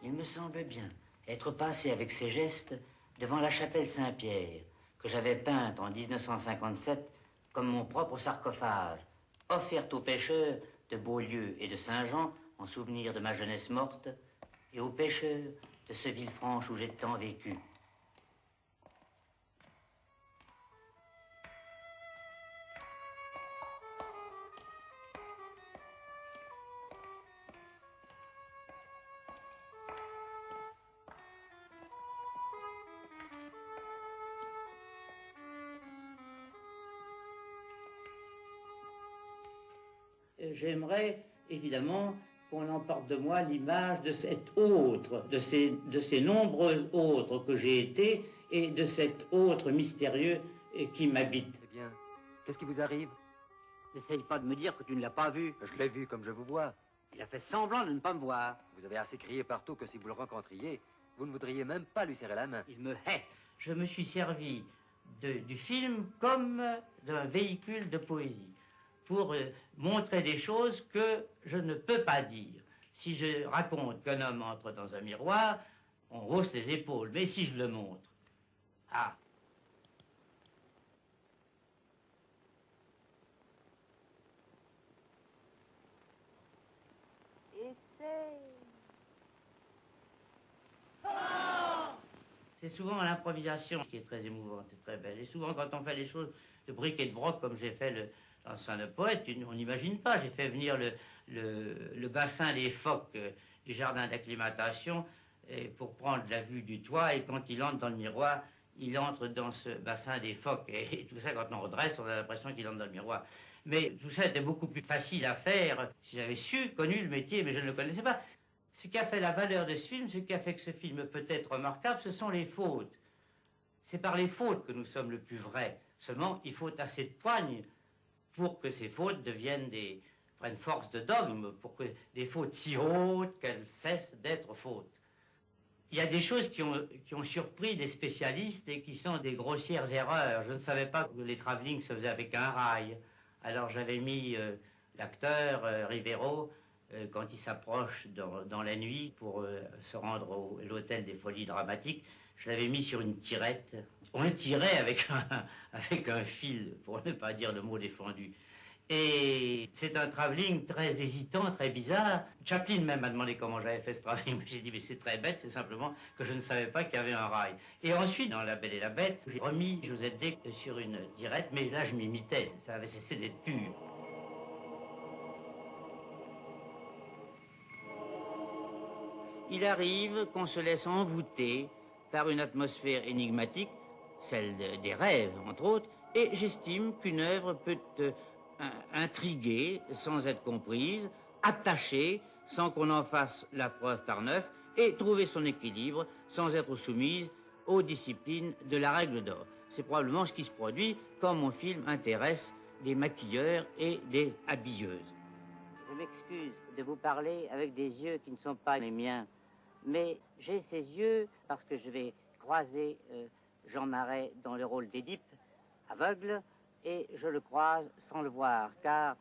Il me semble bien être passé avec ses gestes devant la chapelle Saint-Pierre, que j'avais peinte en 1957 comme mon propre sarcophage, offerte aux pêcheurs de Beaulieu et de Saint-Jean en souvenir de ma jeunesse morte, et aux pêcheurs de ce Villefranche où j'ai tant vécu. J'aimerais, évidemment, qu'on emporte de moi l'image de cet autre, de ces nombreux autres que j'ai été, et de cet autre mystérieux qui m'habite. Eh bien, qu'est-ce qui vous arrive? N'essaye pas de me dire que tu ne l'as pas vu. Je l'ai vu comme je vous vois. Il a fait semblant de ne pas me voir. Vous avez assez crié partout que si vous le rencontriez, vous ne voudriez même pas lui serrer la main. Il me hait. Je me suis servi du film comme d'un véhicule de poésie, pour montrer des choses que je ne peux pas dire. Si je raconte qu'un homme entre dans un miroir, on hausse les épaules, mais si je le montre, ah. C'est souvent l'improvisation qui est très émouvante et très belle. Et souvent, quand on fait les choses de bric et de broc, comme j'ai fait dans Saint-Le-Poète, on n'imagine pas. J'ai fait venir le bassin des phoques du jardin d'acclimatation pour prendre la vue du toit. Et quand il entre dans le miroir, il entre dans ce bassin des phoques. Et tout ça, quand on redresse, on a l'impression qu'il entre dans le miroir. Mais tout ça était beaucoup plus facile à faire si j'avais connu le métier, mais je ne le connaissais pas. Ce qui a fait la valeur de ce film, ce qui a fait que ce film peut être remarquable, ce sont les fautes. C'est par les fautes que nous sommes le plus vrais. Seulement, il faut assez de poigne pour que ces fautes prennent force de dogme, pour que des fautes si hautes qu'elles cessent d'être fautes. Il y a des choses qui ont surpris des spécialistes et qui sont des grossières erreurs. Je ne savais pas que les travelling se faisaient avec un rail. Alors j'avais mis l'acteur Rivero, quand il s'approche dans la nuit pour se rendre à l'hôtel des Folies Dramatiques, je l'avais mis sur une tirette. On le tirait avec un fil, pour ne pas dire le mot défendu. Et c'est un travelling très hésitant, très bizarre. Chaplin même m'a demandé comment j'avais fait ce travelling. J'ai dit, mais c'est très bête, c'est simplement que je ne savais pas qu'il y avait un rail. Et ensuite, dans La Belle et la Bête, j'ai remis Josette D sur une tirette, mais là je m'imitais, ça avait cessé d'être pur. Il arrive qu'on se laisse envoûter par une atmosphère énigmatique, celle des rêves, entre autres, et j'estime qu'une œuvre peut intriguer sans être comprise, attacher sans qu'on en fasse la preuve par neuf, et trouver son équilibre sans être soumise aux disciplines de la règle d'or. C'est probablement ce qui se produit quand mon film intéresse des maquilleurs et des habilleuses. Je m'excuse de vous parler avec des yeux qui ne sont pas les miens. Mais j'ai ces yeux parce que je vais croiser Jean Marais dans le rôle d'Édipe, aveugle, et je le croise sans le voir, car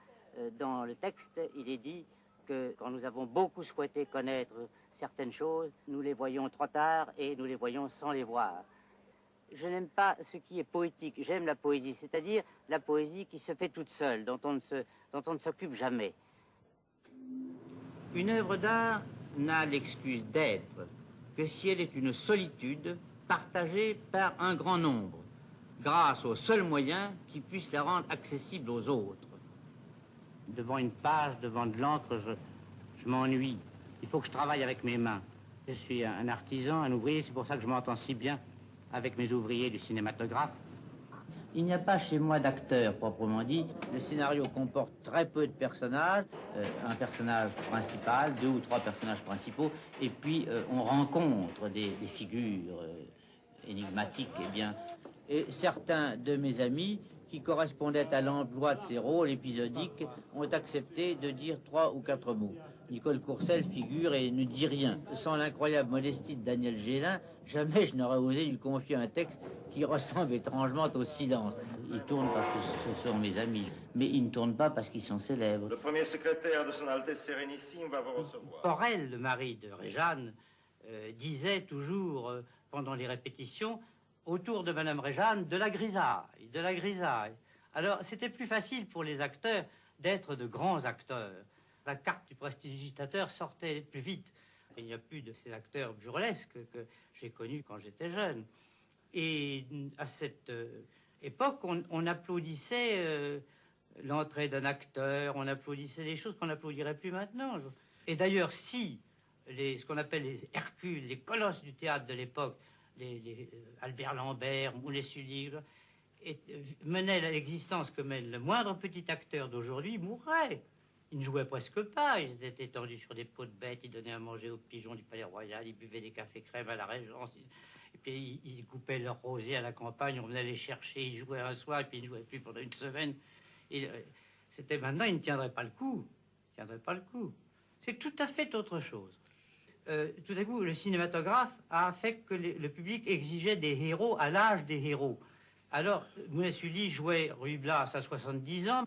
dans le texte, il est dit que quand nous avons beaucoup souhaité connaître certaines choses, nous les voyons trop tard et nous les voyons sans les voir. Je n'aime pas ce qui est poétique, j'aime la poésie, c'est-à-dire la poésie qui se fait toute seule, dont on ne s'occupe jamais. Une œuvre d'art n'a l'excuse d'être que si elle est une solitude partagée par un grand nombre, grâce au seul moyen qui puisse la rendre accessible aux autres. Devant une page, devant de l'encre, je m'ennuie. Il faut que je travaille avec mes mains. Je suis un artisan, un ouvrier, c'est pour ça que je m'entends si bien avec mes ouvriers du cinématographe. Il n'y a pas chez moi d'acteur proprement dit. Le scénario comporte très peu de personnages, un personnage principal, 2 ou 3 personnages principaux, et puis on rencontre des figures énigmatiques, eh bien. Et certains de mes amis qui correspondaient à l'emploi de ces rôles épisodiques ont accepté de dire 3 ou 4 mots. Nicole Courcelles figure et ne dit rien. Sans l'incroyable modestie de Daniel Gélin, jamais je n'aurais osé lui confier un texte qui ressemble étrangement au silence. Ils tournent parce que ce sont mes amis, mais ils ne tournent pas parce qu'ils sont célèbres. Le premier secrétaire de son Altesse Sérénissime va vous recevoir. Porel, le mari de Réjeanne, disait toujours, pendant les répétitions, autour de Madame Réjeanne, de la grisaille, de la grisaille. Alors, c'était plus facile pour les acteurs d'être de grands acteurs. La carte du prestidigitateur sortait plus vite. Il n'y a plus de ces acteurs burlesques que j'ai connus quand j'étais jeune. Et à cette époque, on applaudissait l'entrée d'un acteur, on applaudissait des choses qu'on n'applaudirait plus maintenant. Et d'ailleurs, si ce qu'on appelle les Hercules, les colosses du théâtre de l'époque, les Albert Lambert, Moulet Sully, menaient l'existence que mène le moindre petit acteur d'aujourd'hui, mourrait. Ils ne jouaient presque pas, ils étaient étendus sur des pots de bêtes, ils donnaient à manger aux pigeons du Palais Royal, ils buvaient des cafés crème à la Régence, et puis ils coupaient leurs rosiers à la campagne, on venait les chercher, ils jouaient un soir, et puis ils ne jouaient plus pendant une semaine. C'était maintenant, ils ne tiendraient pas le coup. Ils ne tiendraient pas le coup. C'est tout à fait autre chose. Tout à coup, le cinématographe a fait que le public exigeait des héros à l'âge des héros. Alors, Mounet Sully jouait Ruy Blas à 70 ans,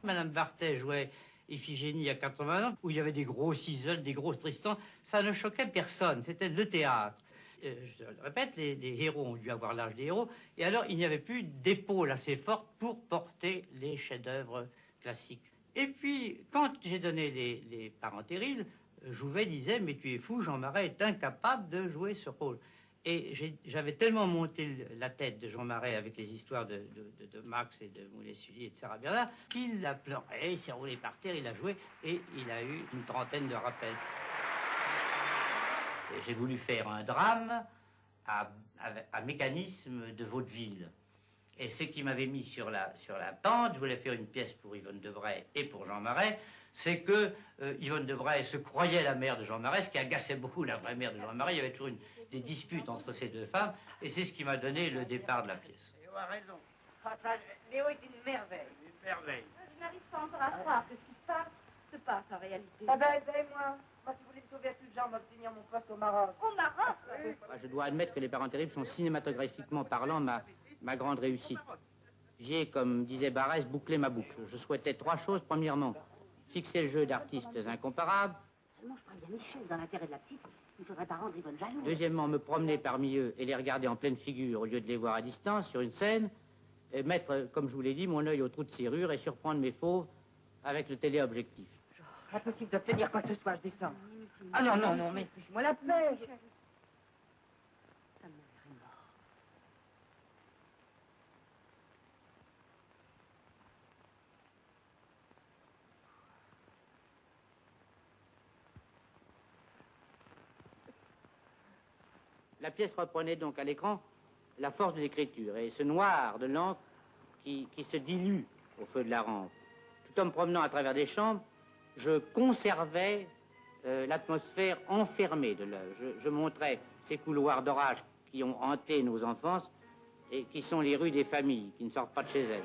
Madame Barthès jouait Iphigénie à 80 ans, où il y avait des gros Ciseaux, des gros Tristan. Ça ne choquait personne, c'était le théâtre. Je le répète, les héros ont dû avoir l'âge des héros, et alors il n'y avait plus d'épaule assez forte pour porter les chefs-d'œuvre classiques. Et puis, quand j'ai donné les Parents terribles, Jouvet disait, mais tu es fou, Jean Marais est incapable de jouer ce rôle. Et j'avais tellement monté la tête de Jean Marais avec les histoires de Max et de Moulet Sully et de Sarah Bernard qu'il a pleuré, il s'est roulé par terre, il a joué et il a eu une trentaine de rappels. J'ai voulu faire un drame à mécanisme de vaudeville. Et ce qui m'avait mis sur la pente, je voulais faire une pièce pour Yvonne Debray et pour Jean Marais, c'est que Yvonne Debray se croyait la mère de Jean Marais, ce qui agaçait beaucoup la vraie mère de Jean Marais. Il y avait toujours des disputes entre ces deux femmes, et c'est ce qui m'a donné le départ de la pièce. Léo a raison. Léo est une merveille. Une merveille. Je n'arrive pas encore à croire que ce qui se passe en réalité. Ah ben, aidez-moi. Moi, si vous voulez me sauver à toute jambe, obtenir mon poste au Maroc. Au Maroc? Je dois admettre que Les Parents terribles sont cinématographiquement parlant ma grande réussite. J'y ai, comme disait Barès, bouclé ma boucle. Je souhaitais 3 choses. Premièrement, fixer le jeu d'artistes incomparables. Seulement, je crois bien Michel, dans l'intérêt de la petite, il ne faudrait pas rendre Yvonne jalouse. Deuxièmement, me promener parmi eux et les regarder en pleine figure au lieu de les voir à distance sur une scène, et mettre, comme je vous l'ai dit, mon œil au trou de serrure et surprendre mes fauves avec le téléobjectif. Impossible d'obtenir quoi que ce soit, je descends. Ah non, non, non, mais fiche-moi la paix. Ta mère est morte. La pièce reprenait donc à l'écran la force de l'écriture et ce noir de l'encre qui se dilue au feu de la rampe. Tout en me promenant à travers des chambres, je conservais l'atmosphère enfermée de l'œuvre. Je montrais ces couloirs d'orage qui ont hanté nos enfances et qui sont les rues des familles, qui ne sortent pas de chez elles.